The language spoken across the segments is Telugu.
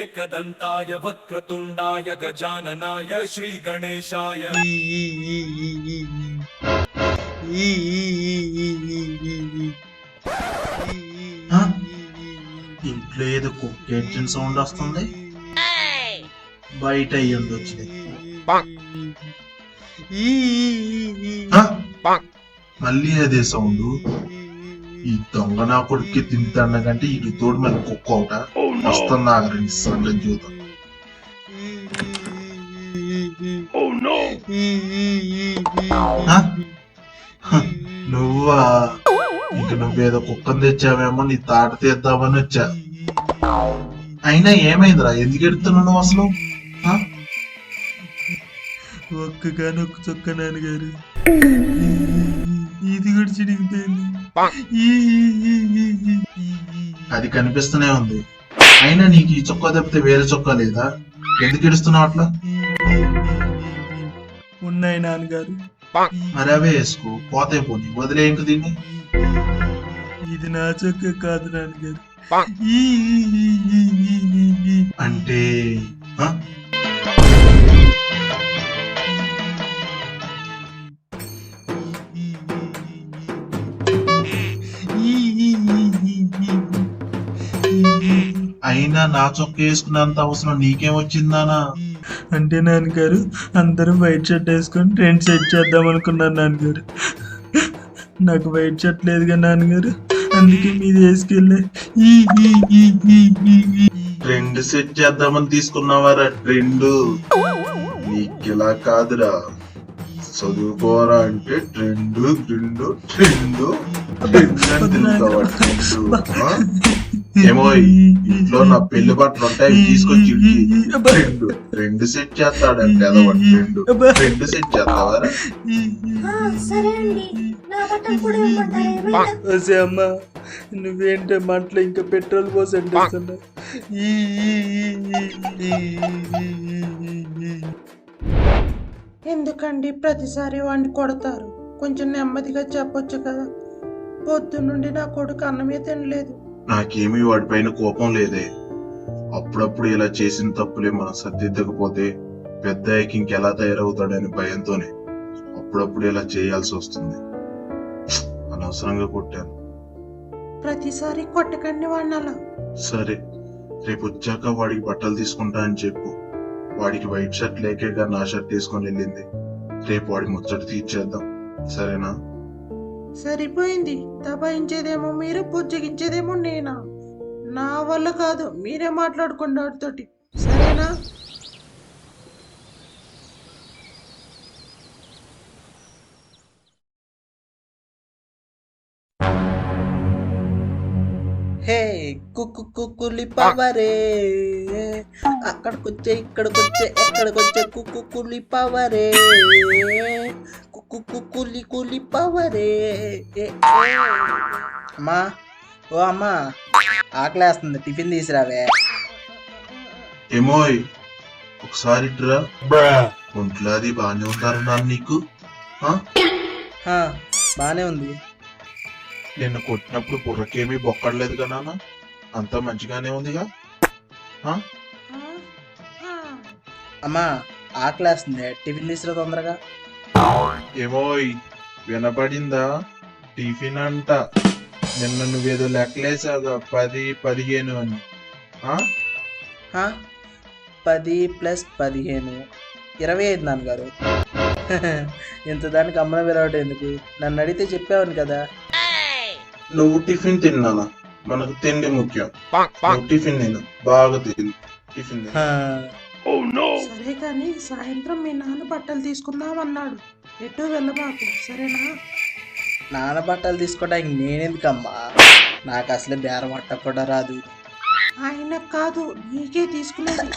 एकदन्ताय वक्रतुण्डाय गजाननाय श्रीगणेशाय ఇంట్లో ఏదో కుక్కేసిన సౌండ్ వస్తుంది. బయట అయ్యి ఉండొచ్చు. మళ్ళీ అదే సౌండ్. ఈ దొంగ నా కొడుక్కి తింటాడకంటే ఇటు తోడు మళ్ళీ కుక్క ఒకట వస్తుంది. ఆగరండి సంగతి చూద్దాం. నువ్వా? ఇంక నువ్వేదో కుక్కను తెచ్చావేమో నీ తాట తీద్దామని వచ్చా. అయినా ఏమైందిరా? ఎందుకు ఎడుతున్నావు నువ్వు అసలు? ఒక్కగానొక్క చొక్క నాన్నగారు, ఇది కూడా చిరిగిపోయింది. అది కనిపిస్తూనే ఉంది. అయినా నీకు ఈ చొక్కా తప్పితే వేరే చొక్కా లేదా? ఎందుకు ఎడుస్తున్నావు అట్లా? ఉన్నాయి నాన్నగారు. మరి అవే వేసుకో, పోతే పోనీ, వదిలే ఇంక దీన్ని. ఇది నా చొక్క కాదు నాన్నగారు. అంటే అయినా నా చొక్క వేసుకున్నంత అవసరం నీకేం వచ్చిందానా? అంటే నాన్నగారు, అందరూ వైట్ షర్ట్ వేసుకొని ట్రెండ్ సెట్ చేద్దాం అనుకున్నారు నాన్నగారు. నాకు వైట్ షర్ట్ లేదుగా నాన్నగారు, అందుకే మీది వేసుకెళ్ళే. ట్రెండ్ సెట్ చేద్దామని తీసుకున్నావారా? ట్రెండ్ నీకిలా కాదురా. చదువుకోరా అంటే ట్రెండ్ ట్రెండ్ ట్రెండ్ ఏమో ఇంట్లో నా పెళ్లి బట్టలు ఉంటాయి, తీసుకొచ్చి ట్రెండ్ సెట్ చేస్తాడంటే ట్రెండ్ సెట్ చేస్తావారా? అమ్మా, నువ్వేంటే మంటలో ఇంకా పెట్రోల్ పోసండి. ఎందుకండి ప్రతిసారి వాడిని కొడతారు? కొంచెం నెమ్మదిగా చెప్పొచ్చు కదా. పొద్దున్నుండి నా కొడుకు అన్నమే తినలేదు. నాకేమీ వాడిపైన కోపం లేదే. అప్పుడప్పుడు ఇలా చేసిన తప్పులే మనం సర్దిద్దకపోతే పెద్ద అయ్యాక ఇంకెలా తయారవుతాడని భయంతోనే అప్పుడప్పుడు ఇలా చేయాల్సి వస్తుంది. అనవసరంగా కొట్టాను. ప్రతిసారి కొట్టకండి వాడిని అలా. సరే, రేపు వచ్చాక వాడికి బట్టలు తీసుకుంటా అని చెప్పు. వాడికి వైట్ షర్ట్ లేకేగా నా షర్ట్ తీసుకొని వెళ్ళింది. రేపు వాడి ముచ్చట తీర్చేద్దాం, సరేనా? సరిపోయింది. దబాయించేదేమో మీరు, బుజ్జగించేదేమో నేనా? నా వల్ల కాదు, మీరే మాట్లాడుకోండి వాడితోటి, సరేనా? హే కుక్కు కుక్కులి పవరే, అక్కడికొచ్చే ఇక్కడికొచ్చే ఎక్కడికొచ్చే కుక్కు కులి పవరే, కుక్కు కుక్కులి కులి పవరే. అమ్మా, ఓ అమ్మా, ఆకలేస్తుంది, టిఫిన్ తీసురావే. ఏమోయ్, ఒకసారి ఒంట్లో అది బాగానే ఉంటారన్నాను నీకు. బానే ఉంది. నిన్ను కొట్టినప్పుడు బుర్రకేమీ బొక్కడలేదు కదా నాన్న? అంతా మంచిగానే ఉందిగా? అమ్మా, ఆకలేస్తుంది, టిఫిన్ తీసురా తొందరగా. ఏమోయ్, వినపడిందా? టిఫిన్ అంట. నిన్న నువ్వేదో లెక్కలేసాగా 10, 15 అని. 10 + 15 25 నాన్నగారు. ఇంత దానికి అమ్మన విరవడం ఎందుకు? నన్ను అడిగితే చెప్పావని కదా. నువ్వు టిఫిన్ తిన్నానా? మనకు తిండి ముఖ్యం. నువ్వు టిఫిన్ తిను, బాగా తిను. టిఫిన్ సరే కానీ సాయంత్రం మీ నాన్న బట్టలు తీసుకుందాం అన్నాడు. ఎటు వెళ్ళబాకు, సరేనా? నాన్న బట్టలు తీసుకోవడానికి నేనెందుకమ్మా? నాకు అసలే బేరం పట్ట కూడా రాదు. ఆయన కాదు, నీకే తీసుకునేది.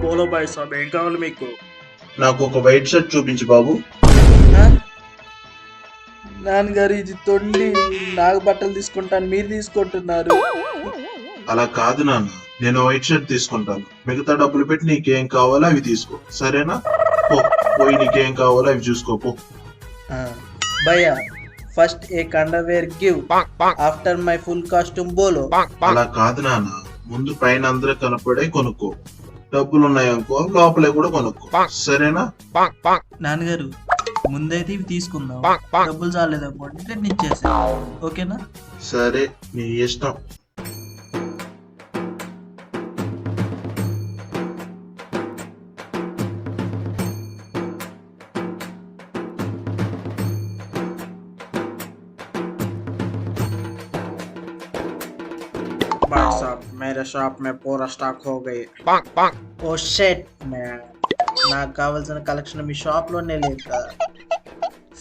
బోలో బాయ్ సాబ్, ఏం కావాలి మీకు? నాకు ఒక వైట్ షర్ట్ చూపించు బాబు. నాన్నగారు, ఇది తొండి, నాకు బట్టలు తీసుకుంటాను, మీరు తీసుకుంటున్నారు. అలా కాదు నాన్న, నేను వైట్ షర్ట్ తీసుకుంటాను. మిగతా డబ్బులు పెట్టి నీకేం కావాలో అవి తీసుకో, సరేనా? పోయి నీకేం కావాలో అవి చూసుకోపో. భయ్యా first A underwear give after my full costume బోలో. అలా కాదు నాన్న, ముందు పైన అందరూ కనపడే కొనుక్కో, డబ్బులు ఉన్నాయనుకో లోపలే కూడా కొనుక్కో, సరేనా? నాన్నగారు ముందైతే ఇవి తీసుకుందాం, డబ్బులు చాలేదనుకోండి రిటర్న్ ఇచ్చేసా, ఓకేనా? సరే నీ ఇష్టం. साहब मेरे शॉप में पूरा स्टॉक हो गई. ఓ షెట్ మ్యాన్, నాకు కావాల్సిన కలెక్షన్ మీ షాప్ లోనే లేదు కదా.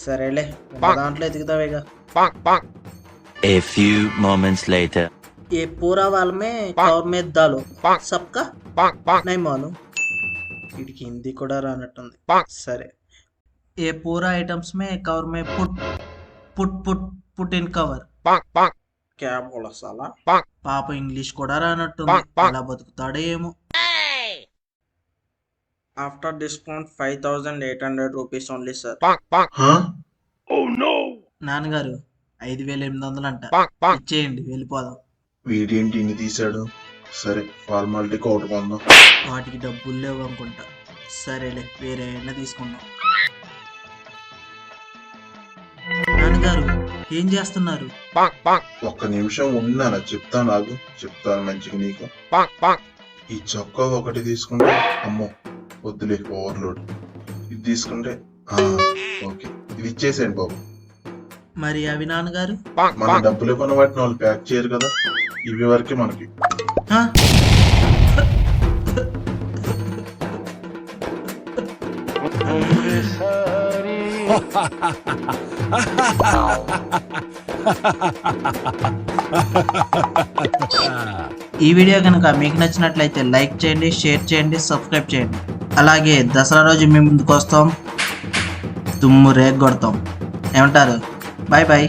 సరేలే, ఉన్న దాంట్లో ఎదుగుతావేగా. A few moments later. ये पूरा वाल में कवर में डालो सबका नहीं मालूम. వీడికి హిందీ కూడా రానట్టుంది. సరే, ఏ పూరా items May cover May put put put put in cover. क्या बोला साला. పాప ఇంగ్లీష్ కూడా రానట్టుంది, ఎలా బతుకుతాడో ఏమో. After discount 5800 rupees only sir. హా? నాన్నగారు 5800 అంట, ఇచ్చేయండి వెళ్ళిపోదాం. వీడేంటి ఇన్ని తీశాడు? సరే ఫార్మాలిటీకి ఒకటి కొందాం. వాటికి డబ్బులు లేవు అనుకుంటా. సరేలే, వేరే అయినా తీసుకుందాం. నాన్నగారు ఏం చేస్తున్నారు? ఒక్క నిమిషం ఉన్నాను, చెప్తాను నాకు, చెప్తాను మంచిగా నీకు. ఈ చొక్కా ఒకటి తీసుకుంటే, అమ్మో వద్దులే ఓవర్లోడ్. ఇది తీసుకుంటే ఓకే, ఇది ఇచ్చేసేయండి బాబు. మరి అవి నాన్నగారు? మన డబ్బులు కొన్న వాటిని వాళ్ళు ప్యాక్ చేయరు కదా, ఇవి వరకే మనకి. హా? ఈ వీడియో కనుక మీకు నచ్చినట్లయితే లైక్ చేయండి, షేర్ చేయండి, సబ్స్క్రైబ్ చేయండి. అలాగే దసరా రోజు మేము ముందుకు వస్తాం, తుమ్ము రేగొడతాం. ఏమంటారు? Bye bye.